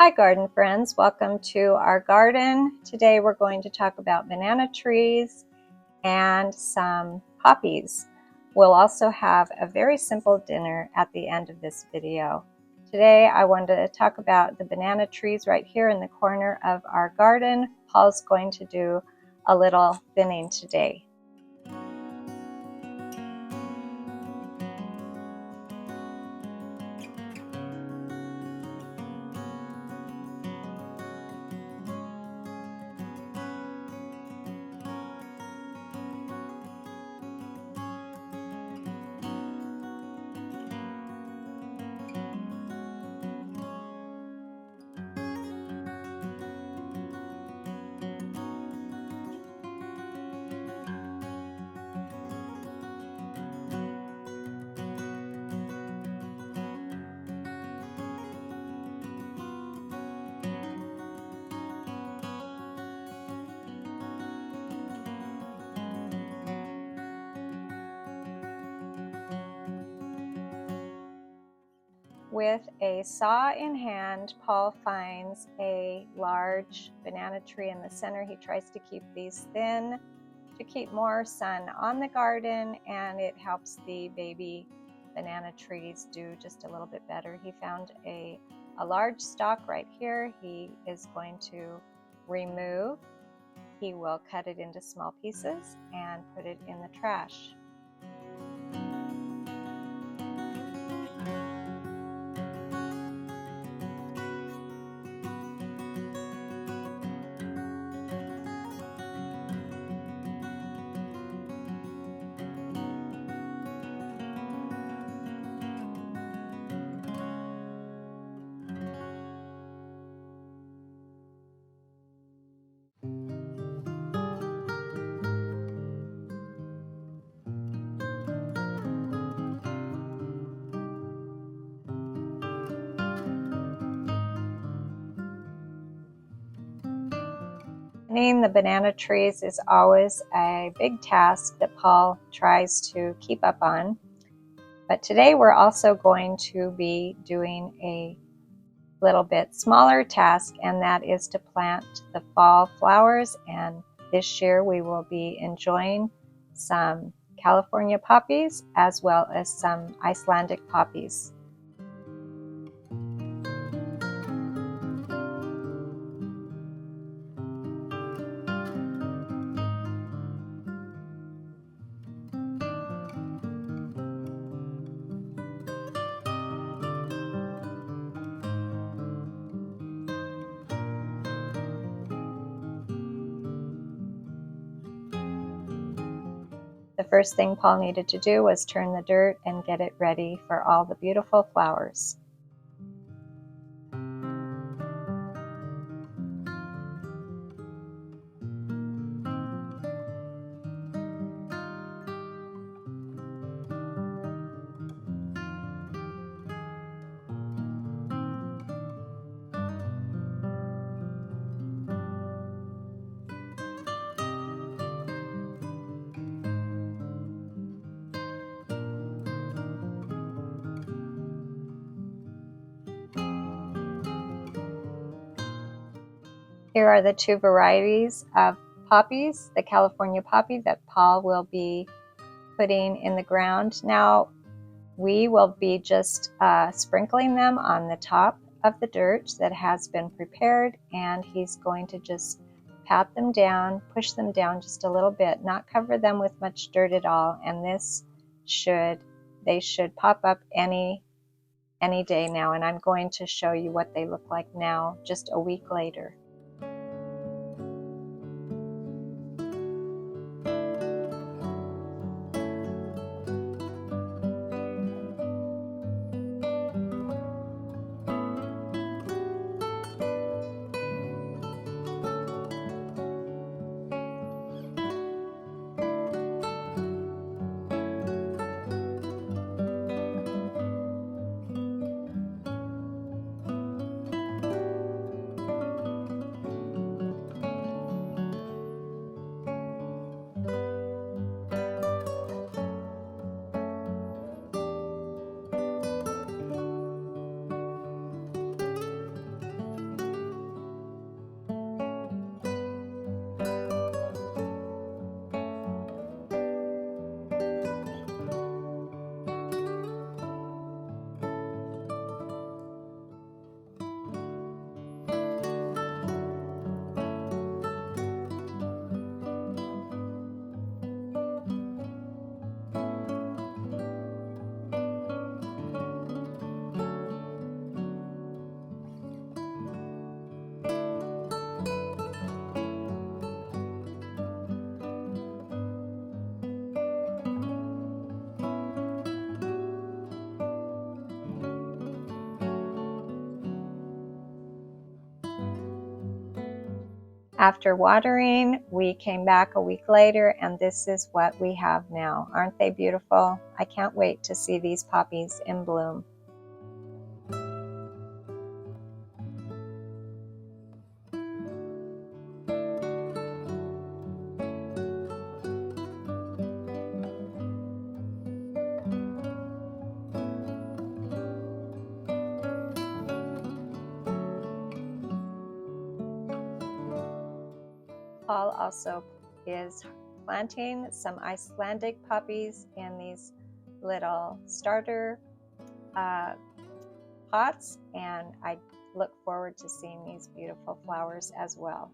Hi garden friends, welcome to our garden. Today we're going to talk about banana trees and some poppies. We'll also have a very simple dinner at the end of this video. Today I wanted to talk about the banana trees right here in the corner of our garden. Paul's going to do a little thinning today. With a saw in hand, Paul finds a large banana tree in the center. He tries to keep these thin to keep more sun on the garden, and it helps the baby banana trees do just a little bit better. He found a large stalk right here. He is going to remove. He will cut it into small pieces and put it in the trash. Thinning the banana trees is always a big task that Paul tries to keep up on. But today we're also going to be doing a little bit smaller task, and that is to plant the fall flowers. And this year we will be enjoying some California poppies as well as some Icelandic poppies. The first thing Paul needed to do was turn the dirt and get it ready for all the beautiful flowers. Here are the two varieties of poppies, the California poppy that Paul will be putting in the ground. Now we will be just sprinkling them on the top of the dirt that has been prepared, and he's going to just pat them down, push them down just a little bit, not cover them with much dirt at all, and they should pop up any day now, and I'm going to show you what they look like now just a week later. After watering, we came back a week later, and this is what we have now. Aren't they beautiful? I can't wait to see these poppies in bloom. Paul also is planting some Icelandic poppies in these little starter pots, and I look forward to seeing these beautiful flowers as well.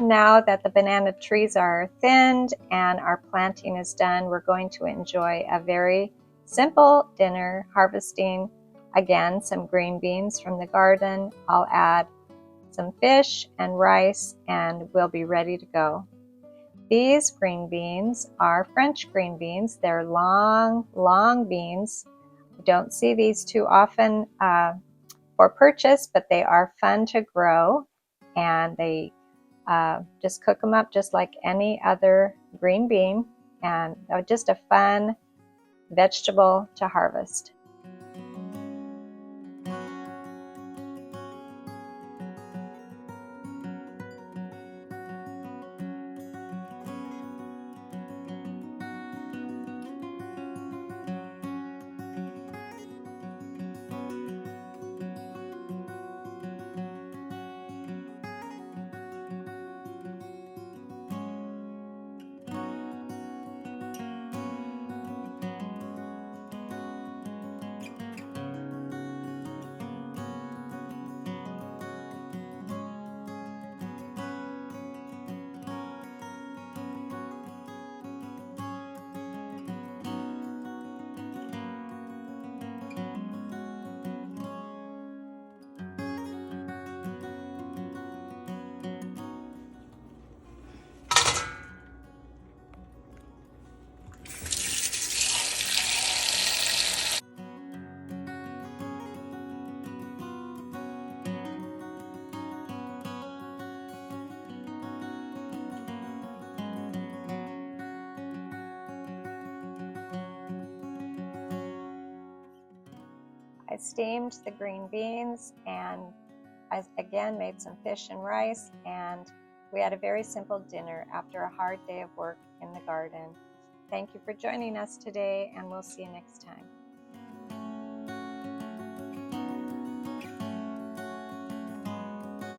Now that the banana trees are thinned and our planting is done, we're going to enjoy a very simple dinner, harvesting again some green beans from the garden. I'll add some fish and rice, and we'll be ready to go. These green beans are French green beans. They're long beans. We don't see these too often for purchase, but they are fun to grow, and they just cook them up just like any other green bean, and just a fun vegetable to harvest. I steamed the green beans, and I again made some fish and rice, and we had a very simple dinner after a hard day of work in the garden. Thank you for joining us today, and we'll see you next time.